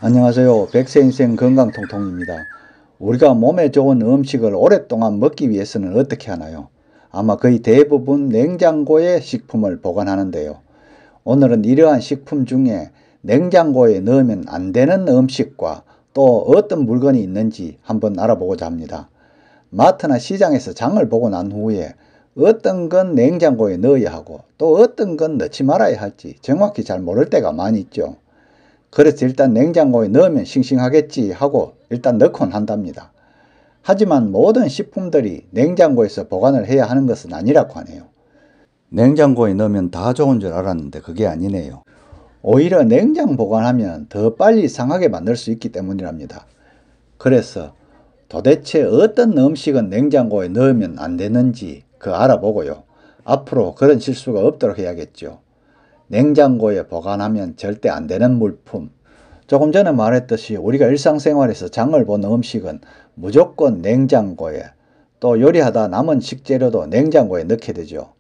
안녕하세요. 백세인생 건강통통입니다. 우리가 몸에 좋은 음식을 오랫동안 먹기 위해서는 어떻게 하나요? 아마 거의 대부분 냉장고에 식품을 보관하는데요. 오늘은 이러한 식품 중에 냉장고에 넣으면 안 되는 음식과 또 어떤 물건이 있는지 한번 알아보고자 합니다. 마트나 시장에서 장을 보고 난 후에 어떤 건 냉장고에 넣어야 하고 또 어떤 건 넣지 말아야 할지 정확히 잘 모를 때가 많이 있죠. 그래서 일단 냉장고에 넣으면 싱싱하겠지 하고 일단 넣곤 한답니다. 하지만 모든 식품들이 냉장고에서 보관을 해야 하는 것은 아니라고 하네요. 냉장고에 넣으면 다 좋은 줄 알았는데 그게 아니네요. 오히려 냉장 보관하면 더 빨리 상하게 만들 수 있기 때문이랍니다. 그래서 도대체 어떤 음식은 냉장고에 넣으면 안 되는지 알아보고요. 앞으로 그런 실수가 없도록 해야겠죠. 냉장고에 보관하면 절대 안 되는 물품. 조금 전에 말했듯이 우리가 일상생활에서 장을 본 음식은 무조건 냉장고에, 또 요리하다 남은 식재료도 냉장고에 넣게 되죠.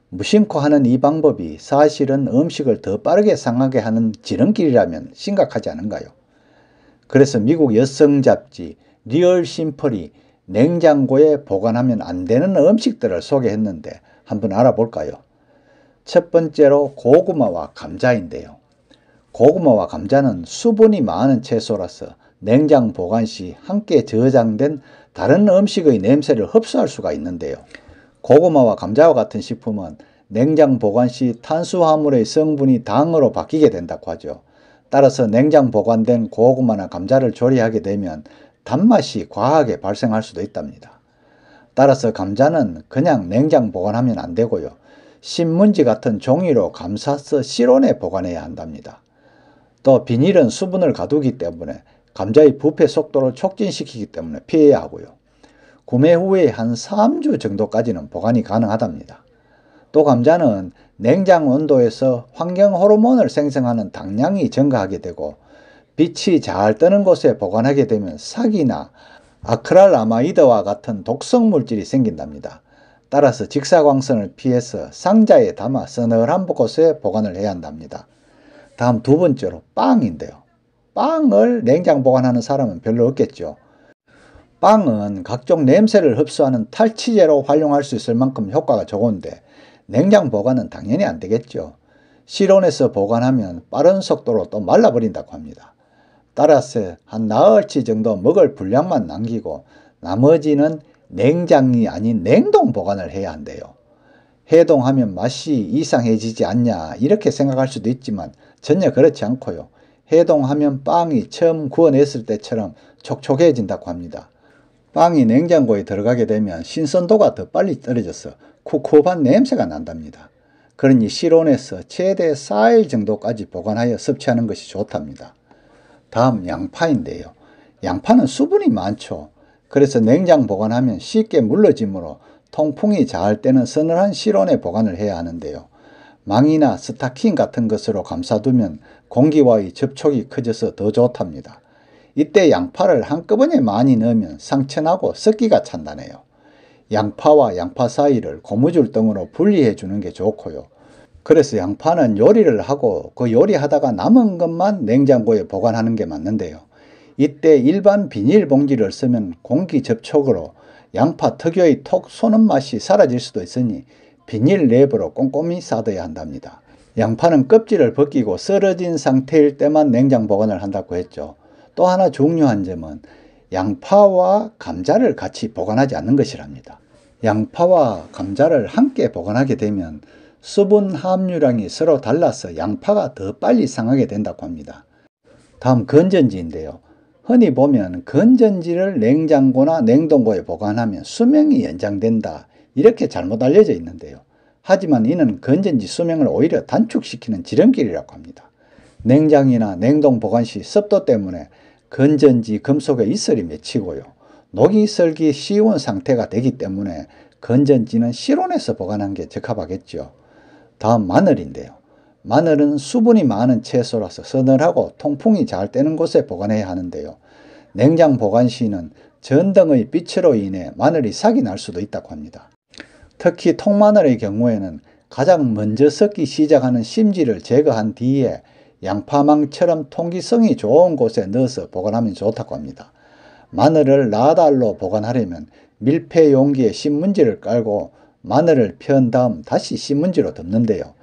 무심코 하는 이 방법이 사실은 음식을 더 빠르게 상하게 하는 지름길이라면 심각하지 않은가요? 그래서 미국 여성 잡지 리얼 심플이 냉장고에 보관하면 안 되는 음식들을 소개했는데 한번 알아볼까요? 첫 번째로 고구마와 감자인데요. 고구마와 감자는 수분이 많은 채소라서 냉장 보관 시 함께 저장된 다른 음식의 냄새를 흡수할 수가 있는데요. 고구마와 감자와 같은 식품은 냉장 보관 시 탄수화물의 성분이 당으로 바뀌게 된다고 하죠. 따라서 냉장 보관된 고구마나 감자를 조리하게 되면 단맛이 과하게 발생할 수도 있답니다. 따라서 감자는 그냥 냉장 보관하면 안 되고요. 신문지 같은 종이로 감싸서 실온에 보관해야 한답니다. 또 비닐은 수분을 가두기 때문에 감자의 부패 속도를 촉진시키기 때문에 피해야 하고요. 구매 후에 한 3주 정도까지는 보관이 가능하답니다. 또 감자는 냉장 온도에서 환경 호르몬을 생성하는 당량이 증가하게 되고 빛이 잘 뜨는 곳에 보관하게 되면 sag이나 아크릴아마이드와 같은 독성 물질이 생긴답니다. 따라서 직사광선을 피해서 상자에 담아 서늘한 곳에 보관을 해야 한답니다. 다음 두 번째로 빵인데요. 빵을 냉장 보관하는 사람은 별로 없겠죠. 빵은 각종 냄새를 흡수하는 탈취제로 활용할 수 있을 만큼 효과가 좋은데 냉장 보관은 당연히 안 되겠죠. 실온에서 보관하면 빠른 속도로 또 말라버린다고 합니다. 따라서 한 나흘치 정도 먹을 분량만 남기고 나머지는 냉장이 아닌 냉동 보관을 해야 한대요. 해동하면 맛이 이상해지지 않냐 이렇게 생각할 수도 있지만 전혀 그렇지 않고요. 해동하면 빵이 처음 구워냈을 때처럼 촉촉해진다고 합니다. 빵이 냉장고에 들어가게 되면 신선도가 더 빨리 떨어져서 쿰쿰한 냄새가 난답니다. 그러니 실온에서 최대 4일 정도까지 보관하여 섭취하는 것이 좋답니다. 다음 양파인데요. 양파는 수분이 많죠. 그래서 냉장 보관하면 쉽게 물러지므로 통풍이 잘 되는 서늘한 실온에 보관을 해야 하는데요. 망이나 스타킹 같은 것으로 감싸두면 공기와의 접촉이 커져서 더 좋답니다. 이때 양파를 한꺼번에 많이 넣으면 상처나고 습기가 찬다네요. 양파와 양파 사이를 고무줄 등으로 분리해 주는 게 좋고요. 그래서 양파는 요리를 하고 그 요리하다가 남은 것만 냉장고에 보관하는 게 맞는데요. 이때 일반 비닐봉지를 쓰면 공기 접촉으로 양파 특유의 톡 쏘는 맛이 사라질 수도 있으니 비닐 랩으로 꼼꼼히 싸둬야 한답니다. 양파는 껍질을 벗기고 썰어진 상태일 때만 냉장 보관을 한다고 했죠. 또 하나 중요한 점은 양파와 감자를 같이 보관하지 않는 것이랍니다. 양파와 감자를 함께 보관하게 되면 수분 함유량이 서로 달라서 양파가 더 빨리 상하게 된다고 합니다. 다음 건전지인데요. 흔히 보면 건전지를 냉장고나 냉동고에 보관하면 수명이 연장된다 이렇게 잘못 알려져 있는데요. 하지만 이는 건전지 수명을 오히려 단축시키는 지름길이라고 합니다. 냉장이나 냉동 보관 시 습도 때문에 건전지 금속에 이슬이 맺히고요. 녹이 슬기 쉬운 상태가 되기 때문에 건전지는 실온에서 보관하는 게 적합하겠죠. 다음 마늘인데요. 마늘은 수분이 많은 채소라서 서늘하고 통풍이 잘 되는 곳에 보관해야 하는데요. 냉장 보관 시는 전등의 빛으로 인해 마늘이 삭이 날 수도 있다고 합니다. 특히 통마늘의 경우에는 가장 먼저 썩기 시작하는 심지를 제거한 뒤에 양파망처럼 통기성이 좋은 곳에 넣어서 보관하면 좋다고 합니다. 마늘을 나달로 보관하려면 밀폐 용기에 신문지를 깔고 마늘을 편 다음 다시 신문지로 덮는데요.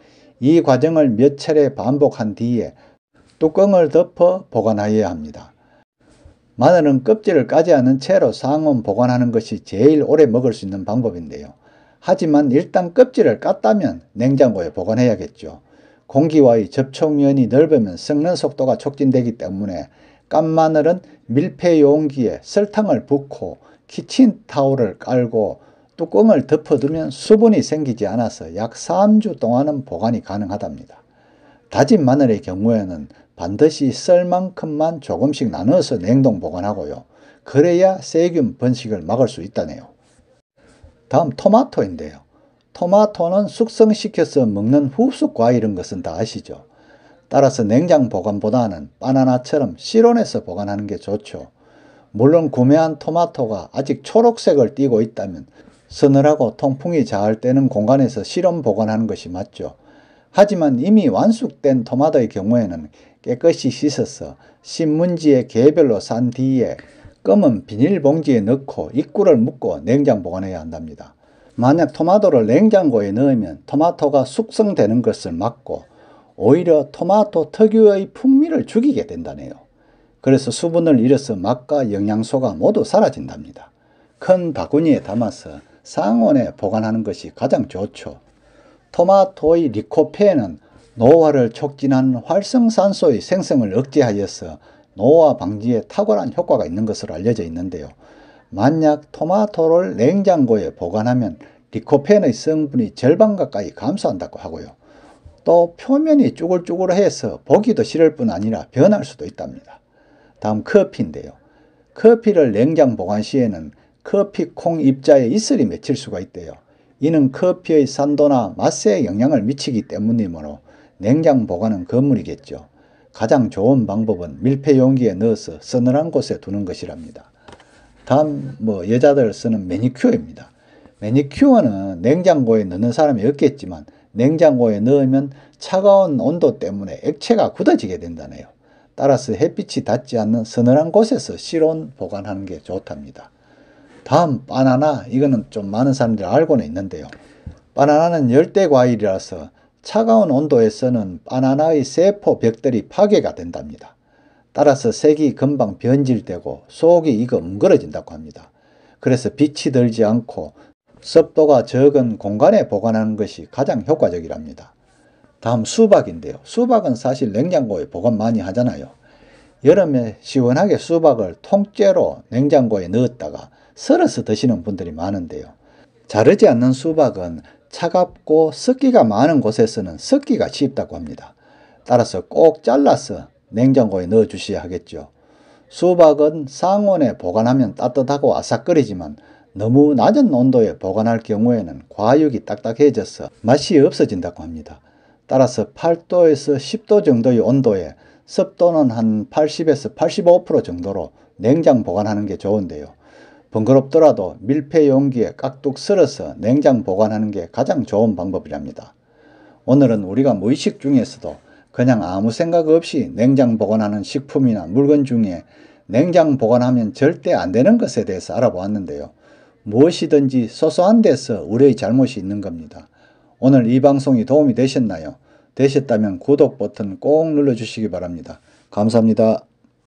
이 과정을 몇 차례 반복한 뒤에 뚜껑을 덮어 보관하여야 합니다. 마늘은 껍질을 까지 않은 채로 상온 보관하는 것이 제일 오래 먹을 수 있는 방법인데요. 하지만 일단 껍질을 깠다면 냉장고에 보관해야겠죠. 공기와의 접촉면이 넓으면 썩는 속도가 촉진되기 때문에 깐 마늘은 밀폐 용기에 설탕을 붓고 키친타올을 깔고 뚜껑을 덮어두면 수분이 생기지 않아서 약 3주 동안은 보관이 가능하답니다. 다진 마늘의 경우에는 반드시 썰 만큼만 조금씩 나눠서 냉동 보관하고요. 그래야 세균 번식을 막을 수 있다네요. 다음 토마토인데요. 토마토는 숙성시켜서 먹는 후숙 과일인 것은 다 아시죠? 따라서 냉장 보관보다는 바나나처럼 실온에서 보관하는 게 좋죠. 물론 구매한 토마토가 아직 초록색을 띠고 있다면 서늘하고 통풍이 잘 되는 공간에서 실온 보관하는 것이 맞죠. 하지만 이미 완숙된 토마토의 경우에는 깨끗이 씻어서 신문지에 개별로 싼 뒤에 검은 비닐봉지에 넣고 입구를 묶고 냉장 보관해야 한답니다. 만약 토마토를 냉장고에 넣으면 토마토가 숙성되는 것을 막고 오히려 토마토 특유의 풍미를 죽이게 된다네요. 그래서 수분을 잃어서 맛과 영양소가 모두 사라진답니다. 큰 바구니에 담아서 상온에 보관하는 것이 가장 좋죠. 토마토의 리코펜은 노화를 촉진하는 활성산소의 생성을 억제하여서 노화 방지에 탁월한 효과가 있는 것으로 알려져 있는데요. 만약 토마토를 냉장고에 보관하면 리코펜의 성분이 절반 가까이 감소한다고 하고요. 또 표면이 쭈글쭈글해서 보기도 싫을 뿐 아니라 변할 수도 있답니다. 다음 커피인데요. 커피를 냉장 보관 시에는 커피콩 입자에 이슬이 맺힐 수가 있대요. 이는 커피의 산도나 맛에 영향을 미치기 때문이므로 냉장 보관은 금물이겠죠. 가장 좋은 방법은 밀폐 용기에 넣어서 서늘한 곳에 두는 것이랍니다. 다음 여자들 쓰는 매니큐어입니다. 매니큐어는 냉장고에 넣는 사람이 없겠지만 냉장고에 넣으면 차가운 온도 때문에 액체가 굳어지게 된다네요. 따라서 햇빛이 닿지 않는 서늘한 곳에서 실온 보관하는 게 좋답니다. 다음 바나나, 이거는 좀 많은 사람들이 알고는 있는데요. 바나나는 열대 과일이라서 차가운 온도에서는 바나나의 세포 벽들이 파괴가 된답니다. 따라서 색이 금방 변질되고 속이 익어 뭉그러진다고 합니다. 그래서 빛이 들지 않고 습도가 적은 공간에 보관하는 것이 가장 효과적이랍니다. 다음 수박인데요. 수박은 사실 냉장고에 보관 많이 하잖아요. 여름에 시원하게 수박을 통째로 냉장고에 넣었다가 썰어서 드시는 분들이 많은데요. 자르지 않는 수박은 차갑고 습기가 많은 곳에서는 썩기가 쉽다고 합니다. 따라서 꼭 잘라서 냉장고에 넣어 주셔야 하겠죠. 수박은 상온에 보관하면 따뜻하고 아삭거리지만 너무 낮은 온도에 보관할 경우에는 과육이 딱딱해져서 맛이 없어진다고 합니다. 따라서 8도에서 10도 정도의 온도에 습도는 한 80에서 85% 정도로 냉장 보관하는 게 좋은데요. 번거롭더라도 밀폐 용기에 깍둑 썰어서 냉장 보관하는 게 가장 좋은 방법이랍니다. 오늘은 우리가 무의식 중에서도 그냥 아무 생각 없이 냉장 보관하는 식품이나 물건 중에 냉장 보관하면 절대 안 되는 것에 대해서 알아보았는데요. 무엇이든지 소소한 데서 우리의 잘못이 있는 겁니다. 오늘 이 방송이 도움이 되셨나요? 되셨다면 구독 버튼 꼭 눌러주시기 바랍니다. 감사합니다.